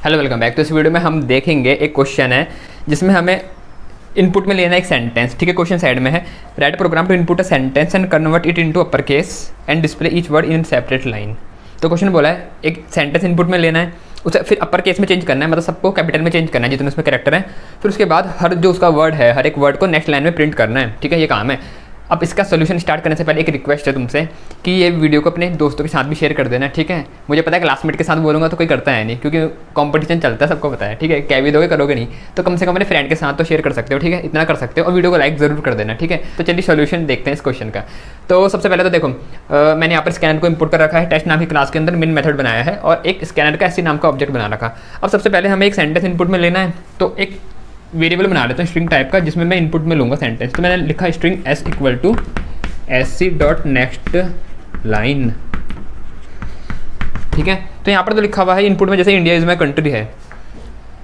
Hello welcome back. तो इस video में हम देखेंगे एक क्वेश्चन है जिसमें हमें इनपुट में लेना है एक सेंटेंस। ठीक है, क्वेश्चन साइड में है, write program to input a sentence and convert it into upper case and display each word in separate line. तो क्वेश्चन बोला है एक सेंटेंस इनपुट में लेना है, उसे फिर अपर केस में चेंज करना है, मतलब सबको कैपिटल में चेंज करना है जितने उसमें कैरेक्टर है। फिर उसके बाद हर जो उसका वर्ड है, हर एक वर्ड को नेक्स्ट लाइन में प्रिंट करना है। ठीक है, ये काम है। अब इसका सोल्यूशन स्टार्ट करने से पहले एक रिक्वेस्ट है तुमसे कि ये वीडियो को अपने दोस्तों के साथ भी शेयर कर देना। ठीक है, मुझे पता है क्लासमेट के साथ बोलूँगा तो कोई करता है नहीं, क्योंकि कंपटीशन चलता है, सबको पता है। ठीक है, क्या भी दोगे करोगे नहीं, तो कम से कम अपने फ्रेंड के साथ तो शेयर कर सकते हो। ठीक है, इतना कर सकते हो और वीडियो को लाइक ज़रूर कर देना। ठीक है, तो चलिए सोल्यूशन देखते हैं इस क्वेश्चन का। तो सबसे पहले तो देखो, मैंने यहाँ पर स्कैनर को इंपोर्ट कर रखा है, टेस्ट नाम की क्लास के अंदर मेन मेथड बनाया है और एक स्कैनर का ऐसी नाम का ऑब्जेक्ट बना रखा। अब सबसे पहले हमें एक सेंटेंस इनपुट में लेना है, तो एक वेरिएबल बना लेते हैं स्ट्रिंग टाइप का, जिसमें मैं इनपुट में लूँगा सेंटेंस। तो मैंने लिखा string S equal to sc dot next line. ठीक है, तो यहाँ पर तो लिखा हुआ है इनपुट में, जैसे इंडिया इज माई कंट्री है।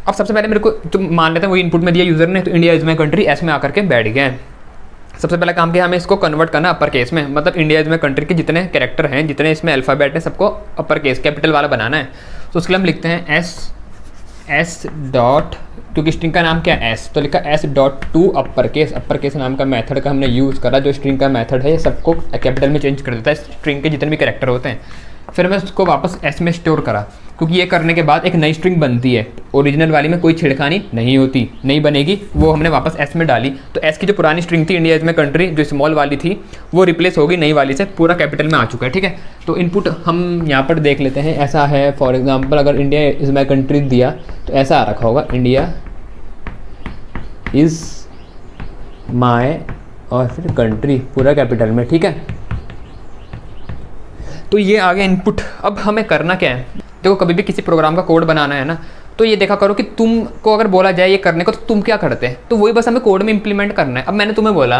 अब सबसे पहले मेरे को तो मान लेते हैं वही इनपुट में दिया यूज़र ने, तो India is my country S में आकर के बैठ गया है। सबसे पहला काम किया हमें इसको कन्वर्ट करना अपर केस में, मतलब इंडिया इज माई कंट्री के जितने कैरेक्टर हैं, जितने इसमें अल्फ़ाबेट है, सबको अपर केस कैपिटल वाला बनाना है। तो उसके लिए हम लिखते हैं एस डॉट, क्योंकि स्ट्रिंग का नाम क्या है एस, तो लिखा S dot to upper case नाम का मेथड का हमने यूज़ करा। जो स्ट्रिंग का मेथड है ये सबको कैपिटल में चेंज कर देता है, स्ट्रिंग के जितने भी कैरेक्टर होते हैं। फिर मैं उसको वापस एस में स्टोर करा, क्योंकि ये करने के बाद एक नई स्ट्रिंग बनती है, ओरिजिनल वाली में कोई छिड़खानी नहीं होती, नहीं बनेगी, वो हमने वापस एस में डाली। तो एस की जो पुरानी स्ट्रिंग थी इंडिया इज माई कंट्री, जो स्मॉल वाली थी, वो रिप्लेस होगी नई वाली से, पूरा कैपिटल में आ चुका है। ठीक है, तो इनपुट हम यहाँ पर देख लेते हैं, ऐसा है। फॉर एग्जाम्पल अगर इंडिया इज माई कंट्री दिया तो ऐसा आ रखा होगा, इंडिया इज माई और फिर कंट्री पूरा कैपिटल में। ठीक है, तो ये आ गया इनपुट। अब हमें करना क्या है, देखो कभी भी किसी प्रोग्राम का कोड बनाना है ना, तो ये देखा करो कि तुमको अगर बोला जाए ये करने को तो तुम क्या करते हैं, तो वही बस हमें कोड में इंप्लीमेंट करना है। अब मैंने तुम्हें बोला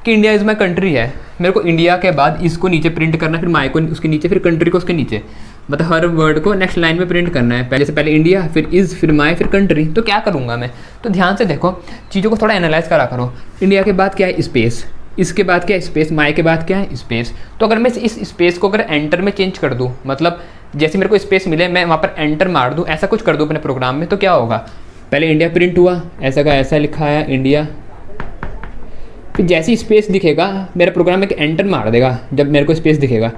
कि इंडिया इज माई कंट्री है, मेरे को इंडिया के बाद इसको नीचे प्रिंट करना है, फिर माई को उसके नीचे, फिर कंट्री को उसके नीचे, मतलब हर वर्ड को नेक्स्ट लाइन में प्रिंट करना है। पहले से पहले इंडिया, फिर इज़, फिर माई, फिर कंट्री। तो क्या करूँगा मैं, तो ध्यान से देखो, चीज़ों को थोड़ा एनालाइज करा करो। इंडिया के बाद क्या है, स्पेस, इसके बाद क्या है, स्पेस, माई के बाद क्या है, स्पेस। तो अगर मैं इस स्पेस को अगर एंटर में चेंज कर दूँ, मतलब जैसे मेरे को स्पेस मिले मैं वहाँ पर एंटर मार दूँ, ऐसा कुछ कर दूँ अपने प्रोग्राम में, तो क्या होगा, पहले इंडिया प्रिंट हुआ, ऐसा का ऐसा लिखा है इंडिया, फिर जैसे ही स्पेस दिखेगा मेरा प्रोग्राम में एंटर मार देगा। जब मेरे को स्पेस दिखेगा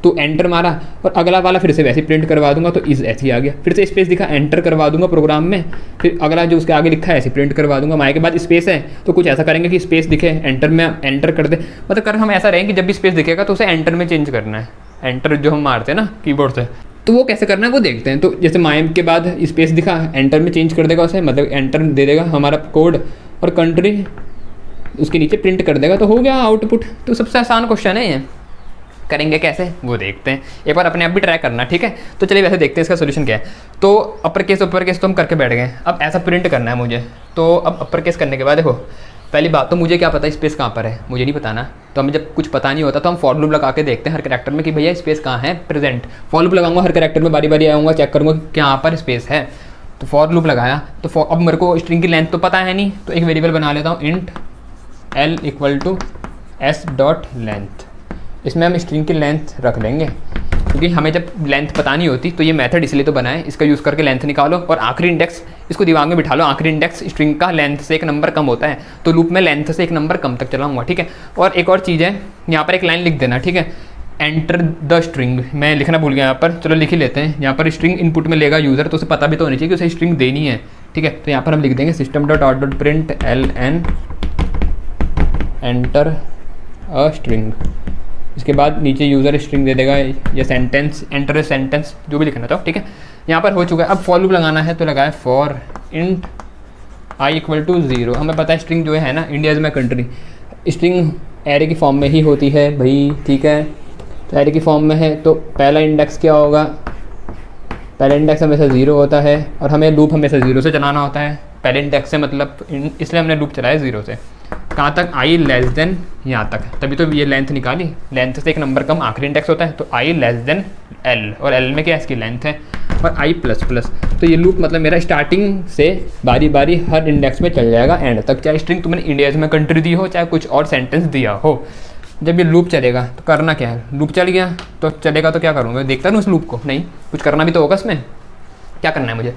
तो एंटर मारा और अगला वाला फिर से वैसे प्रिंट करवा दूंगा, तो इस ऐसे ही आ गया। फिर से स्पेस दिखा, एंटर करवा दूंगा प्रोग्राम में, फिर अगला जो उसके आगे लिखा है ऐसे प्रिंट करवा दूंगा। माई के बाद स्पेस है तो कुछ ऐसा करेंगे कि स्पेस दिखे, एंटर में एंटर कर दे, मतलब कर हम ऐसा रहेंगे कि जब भी स्पेस दिखेगा तो उसे एंटर में चेंज करना है। एंटर जो हम मारते हैं ना कीबोर्ड से, तो वो कैसे करना है वो देखते हैं। तो जैसे माई के बाद स्पेस दिखा, एंटर में चेंज कर देगा उसे, मतलब एंटर दे देगा हमारा कोड, और कंट्री उसके नीचे प्रिंट कर देगा, तो हो गया आउटपुट। तो सबसे आसान क्वेश्चन है ये, करेंगे कैसे वो देखते हैं, एक बार अपने आप भी ट्राई करना। ठीक है, तो चलिए वैसे देखते हैं इसका सोल्यूशन क्या है। तो अपर केस तो हम करके बैठ गए, अब ऐसा प्रिंट करना है मुझे। तो अब अपर केस करने के बाद देखो, पहली बात तो मुझे क्या पता स्पेस कहाँ पर है, मुझे नहीं पता ना। तो हमें जब कुछ पता नहीं होता तो हम फॉर लूप लगा के देखते हैं हर कैरेक्टर में कि भैया स्पेस कहाँ है, प्रेजेंट। फॉर लूप लगाऊंगा, हर कैरेक्टर में बारी बारी आऊँगा, चेक करूँगा कि कहाँ पर स्पेस है। तो फॉर लूप लगाया, तो अब मेरे को स्ट्रिंग की लेंथ तो पता है नहीं, तो एक वेरिएबल बना लेता हूँ, int L equal to S dot length. इसमें हम स्ट्रिंग की लेंथ रख लेंगे, क्योंकि हमें जब लेंथ पता नहीं होती तो ये मेथड इसलिए तो बनाए, इसका यूज़ करके लेंथ निकालो और आखिरी इंडेक्स इसको दिमाग में बिठा लो। आखिरी इंडेक्स स्ट्रिंग का लेंथ से एक नंबर कम होता है, तो लूप में लेंथ से एक नंबर कम तक चलाऊंगा। ठीक है, और एक और चीज़ है, यहाँ पर एक लाइन लिख देना। ठीक है, एंटर द स्ट्रिंग, मैं लिखना भूल गया यहाँ पर, चलो लिख ही लेते हैं। यहाँ पर स्ट्रिंग इनपुट में लेगा यूज़र, तो उसे पता भी तो होनी चाहिए कि उसे स्ट्रिंग देनी है। ठीक है, तो यहाँ पर हम लिख देंगे system dot out dot print L N enter a string. इसके बाद नीचे यूज़र स्ट्रिंग दे देगा या सेंटेंस, एंटर सेंटेंस, जो भी लिखना चाहो। ठीक है, यहाँ पर हो चुका है। अब फॉर लूप लगाना है, तो लगाए for int I equal to 0। हमें पता है स्ट्रिंग जो है ना, India is my country, string array की फॉर्म में ही होती है भाई। ठीक है, तो एरे की फॉर्म में है, तो पहला इंडेक्स क्या होगा, पहला इंडेक्स हमेशा 0 होता है, और हमें लूप हमेशा 0 से चलाना होता है। पहले इंडेक्स से मतलब इसलिए हमने लूप चलाया 0 से, कहाँ तक, आई लेस देन यहाँ तक, तभी तो ये लेंथ निकाली। लेंथ से एक नंबर कम आखिरी इंडेक्स होता है, तो आई लेस देन एल, और एल में क्या है इसकी लेंथ है, और आई प्लस प्लस। तो ये लूप मतलब मेरा स्टार्टिंग से बारी बारी हर इंडेक्स में चल जाएगा एंड तक, चाहे स्ट्रिंग तुमने इंडिया में कंट्री दी हो, चाहे कुछ और सेंटेंस दिया हो। जब ये लूप चलेगा तो करना क्या है, लूप चल गया तो चलेगा तो क्या करूँगा, देखता हूँ उस लूप को, नहीं कुछ करना भी तो होगा इसमें। क्या करना है मुझे,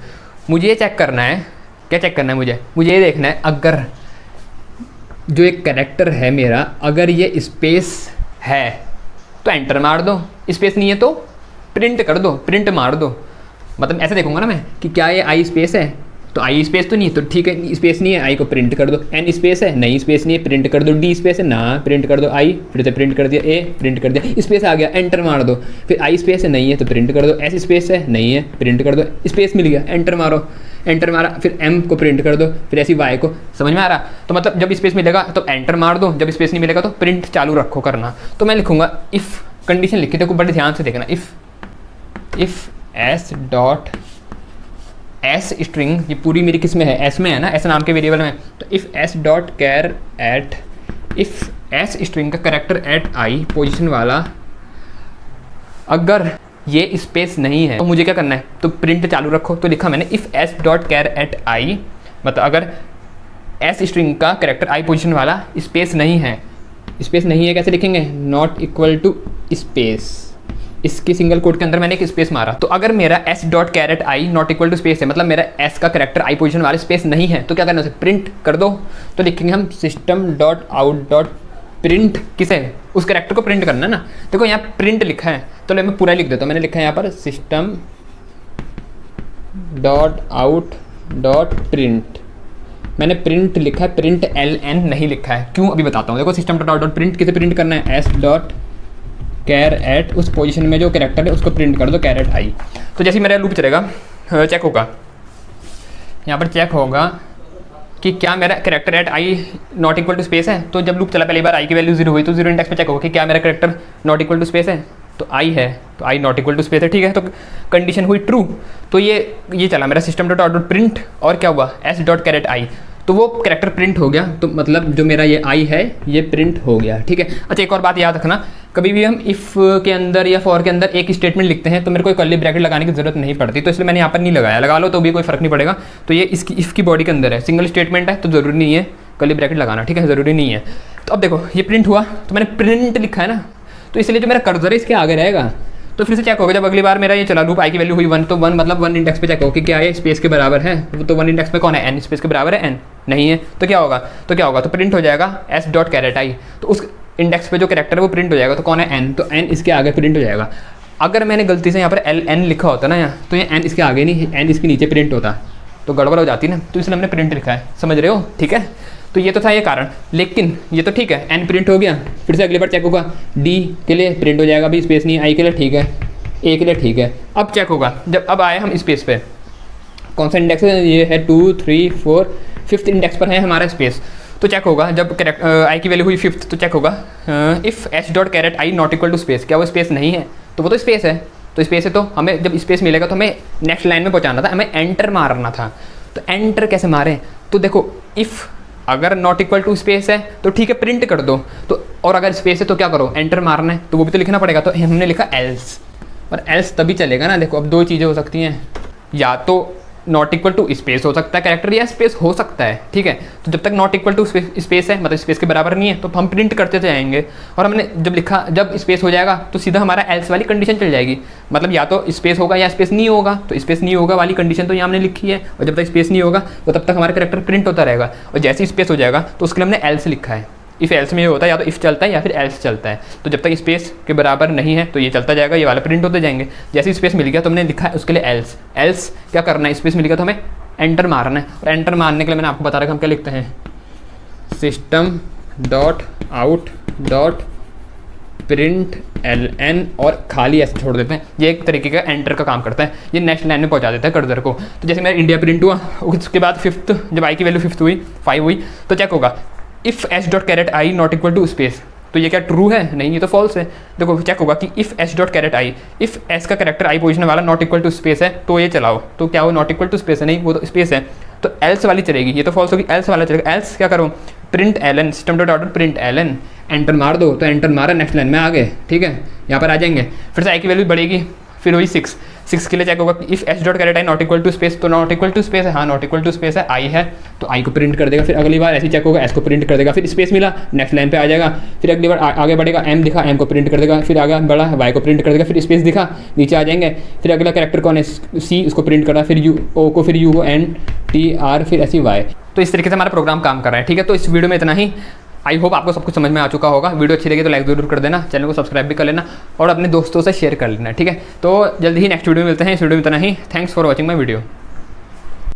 मुझे ये चेक करना है, क्या चेक करना है मुझे ये देखना है अगर जो एक कैरेक्टर है मेरा, अगर ये स्पेस है तो एंटर मार दो, स्पेस नहीं है तो प्रिंट कर दो, प्रिंट मार दो। मतलब ऐसे देखूंगा ना मैं कि क्या ये आई स्पेस है, तो आई स्पेस तो नहीं है तो ठीक है, स्पेस नहीं है, आई को प्रिंट कर दो। एन स्पेस है, नहीं स्पेस नहीं है, प्रिंट कर दो। डी स्पेस है ना, प्रिंट कर दो आई, फिर से प्रिंट कर दिया, ए प्रिंट कर दिया, स्पेस आ गया, एंटर मार दो। फिर आई स्पेस है, नहीं है तो प्रिंट कर दो, एस स्पेस है, नहीं है, प्रिंट कर दो, स्पेस मिल गया, एंटर मारो, एंटर मारा, फिर एम को प्रिंट कर दो, फिर ऐसी वाई को। समझ में आ रहा? तो मतलब जब स्पेस मिलेगा तो एंटर मार दो, जब स्पेस नहीं मिलेगा तो प्रिंट चालू रखो करना। तो मैं लिखूंगा इफ़, कंडीशन लिखी देखो बड़े ध्यान से देखना, if S dot S string, ये पूरी मेरी किस में है, एस में है ना, एस नाम के वेरिएबल में। तो if S dot char at, if S string का करेक्टर एट आई पोजीशन वाला अगर ये स्पेस नहीं है तो मुझे क्या करना है, तो प्रिंट चालू रखो। तो लिखा मैंने if S dot char at i, मतलब अगर एस स्ट्रिंग का करेक्टर आई पोजीशन वाला स्पेस नहीं है, स्पेस नहीं है कैसे लिखेंगे, नॉट इक्वल टू स्पेस, इसकी सिंगल कोट के अंदर मैंने एक स्पेस मारा। तो अगर मेरा s dot char at I not equal to space है, मतलब मेरा एस का करेक्टर आई पोजीशन वाला स्पेस नहीं है, तो क्या करना है, उसे प्रिंट कर दो। तो लिखेंगे हम system dot out dot print, किसे, उस करेक्टर को प्रिंट करना है ना। देखो यहाँ प्रिंट लिखा है, तो मैं पूरा लिख देता हूँ। मैंने लिखा है यहाँ पर system dot out dot print, मैंने प्रिंट लिखा है, प्रिंट एल एन नहीं लिखा है, क्यों अभी बताता हूँ। देखो system dot out dot print किसे प्रिंट करना है, एस डॉट कैर एट, उस पोजीशन में जो कैरेक्टर है उसको प्रिंट कर दो, कैरेट आई। तो जैसे मेरा लूप चलेगा, चेक होगा, यहाँ पर चेक होगा कि क्या मेरा character at I not equal to space है। तो जब लूप चला पहली बार आई की वैल्यू 0 हुई तो 0 इंडेक्स पे चेक होगा कि क्या मेरा character not equal to space है, तो आई है, तो I not equal to space है, ठीक है। तो कंडीशन हुई ट्रू, तो ये चला मेरा system dot out dot print, और क्या हुआ, एस डॉट कैरेट आई, तो वो कैरेक्टर प्रिंट हो गया। तो मतलब जो मेरा ये आई है ये प्रिंट हो गया, ठीक है। अच्छा एक और बात याद रखना, कभी भी हम इफ़ के अंदर या फॉर के अंदर एक स्टेटमेंट लिखते हैं तो मेरे को कर्ली ब्रैकेट लगाने की जरूरत नहीं पड़ती, तो इसलिए मैंने यहाँ पर नहीं लगाया, लगा लो तो भी कोई फर्क नहीं पड़ेगा। तो ये इसकी इफ़ की बॉडी के अंदर है, सिंगल स्टेटमेंट है तो ज़रूरी नहीं है कर्ली ब्रैकेट लगाना, ठीक है, ज़रूरी नहीं है। तो अब देखो ये प्रिंट हुआ, तो मैंने प्रिंट लिखा है ना, तो इसलिए जो मेरा कर्सर है इसके आगे रहेगा। तो फिर से चेक होगा, जब अगली बार मेरा ये चला लूप आई की वैल्यू हुई 1, तो 1 मतलब 1 इंडेक्स पे चेक होगा कि क्या है स्पेस के बराबर है, तो 1 इंडेक्स पे कौन है, एन स्पेस के बराबर है, एन नहीं है, तो क्या होगा, तो प्रिंट हो जाएगा एस डॉट कैरेट आई, तो उस इंडेक्स पे जो कैरेक्टर है वो प्रिंट हो जाएगा, तो कौन है, एन, तो एन इसके आगे प्रिंट हो जाएगा। अगर मैंने गलती से यहाँ पर एल एन लिखा होता ना यहाँ, तो ये एन इसके आगे नहीं, एन इसके नीचे प्रिंट होता, तो गड़बड़ हो जाती ना, तो इसलिए हमने प्रिंट लिखा है, समझ रहे हो, ठीक है। तो ये तो था ये कारण, लेकिन ये तो ठीक है, एन प्रिंट हो गया, फिर से अगली बार चेक होगा, डी के लिए प्रिंट हो जाएगा, अभी स्पेस नहीं, आई के लिए ठीक है, ए के लिए ठीक है। अब चेक होगा, जब अब आए हम स्पेस पे, कौन सा इंडेक्स है, ये है 2 3 4 5th इंडेक्स पर है हमारा स्पेस। तो चेक होगा जब आई की वैल्यू हुई 5th, तो चेक होगा if H dot char at I not equal to space, क्या वो स्पेस नहीं है, तो वो तो स्पेस है, तो स्पेस है, तो हमें जब स्पेस मिलेगा तो हमें नेक्स्ट लाइन में पहुँचाना था, हमें एंटर मारना था। तो एंटर कैसे मारें, तो देखो इफ़ अगर नॉट इक्वल टू स्पेस है तो ठीक है प्रिंट कर दो, तो और अगर स्पेस है तो क्या करो, एंटर मारना है, तो वो भी तो लिखना पड़ेगा, तो हमने लिखा एल्स, और एल्स तभी चलेगा ना। देखो अब दो चीज़ें हो सकती हैं, या तो नॉट इक्वल टू स्पेस हो सकता है कैरेक्टर, या स्पेस हो सकता है, ठीक है। तो जब तक नॉट इक्वल टू स्पेस है, मतलब स्पेस के बराबर नहीं है, तो हम प्रिंट करते जाएंगे, और हमने जब लिखा जब स्पेस हो जाएगा तो सीधा हमारा एल्स वाली कंडीशन चल जाएगी, मतलब या तो स्पेस होगा या स्पेस नहीं होगा, तो स्पेस नहीं होगा वाली कंडीशन तो यहाँ हमने लिखी है, और जब तक स्पेस नहीं होगा तो तब तक हमारा कैरेक्टर प्रिंट होता रहेगा, और जैसे ही स्पेस हो जाएगा तो उसके लिए हमने एल्स लिखा है। इफ़ एल्स में ये होता है या तो इफ़ चलता है या फिर एल्स चलता है, तो जब तक स्पेस के बराबर नहीं है तो ये चलता जाएगा, ये वाला प्रिंट होते जाएंगे। जैसे स्पेस मिल गया तो हमने लिखा है उसके लिए एल्स, एल्स क्या करना है, स्पेस मिल गया तो हमें एंटर मारना है, और एंटर मारने के लिए मैंने आपको बता रखा हम क्या लिखते हैं, system dot out dot print L N, और खाली ऐसे छोड़ देते हैं, ये एक तरीके का एंटर का काम करता है, ये नेक्स्ट लाइन में पहुंचा देता है कर्सर को। तो जैसे मेरा इंडिया प्रिंट हुआ, उसके बाद 5th जब आई की वैल्यू 5th हुई 5 हुई, तो चेक होगा if H dot char at I not equal to space, तो ये क्या ट्रू है, नहीं ये तो फॉल्स है। देखो चेक होगा कि if H dot char at I, if S का कैरेक्टर आई पोजीशन वाला नॉट इक्वल टू स्पेस है, तो ये चलाओ, तो क्या वो नॉट इक्वल टू स्पेस है, नहीं वो तो स्पेस है, तो एल्स वाली चलेगी, ये तो फॉल्स होगी, एल्स वाला चलेगा। एल्स क्या करो, print L N, system dot out print L N, enter मार दो, तो एंटर मारा, नेक्स्ट लाइन में आ गए, ठीक है, यहाँ पर आ जाएंगे। फिर से आई की वैल्यू बढ़ेगी, फिर हुई 6 6 के लिए चेक होगा if H dot char at I not equal to space, तो नॉट इक्वल टू स्पेस है, हाँ नॉट इक्वल टू स्पेस है, आई है तो आई को प्रिंट कर देगा। फिर अगली बार ऐसे चेक होगा एस को प्रिंट कर देगा, फिर स्पेस मिला नेक्स्ट लाइन पे आ जाएगा। फिर अगली बार आगे बढ़ेगा, एम दिखा एम को प्रिंट कर देगा, फिर आगे बढ़ा वाई को प्रिंट कर देगा, फिर स्पेस दिखा नीचे आ जाएंगे। फिर अगला कैरेक्टर कौन है, सी, उसको प्रिंट करना, फिर यू ओ को, फिर यू को एन टी आर, फिर ऐसी वाई। तो इस तरीके से हमारा प्रोग्राम काम कर रहा है, ठीक है। तो इस वीडियो में इतना ही। आई होप आपको सब कुछ समझ में आ चुका होगा। वीडियो अच्छी लगी तो लाइक जरूर कर देना, चैनल को सब्सक्राइब भी कर लेना और अपने दोस्तों से शेयर कर लेना, ठीक है। तो जल्दी ही नेक्स्ट वीडियो में मिलते हैं। इस वीडियो में इतना ही। Thanks for watching my video.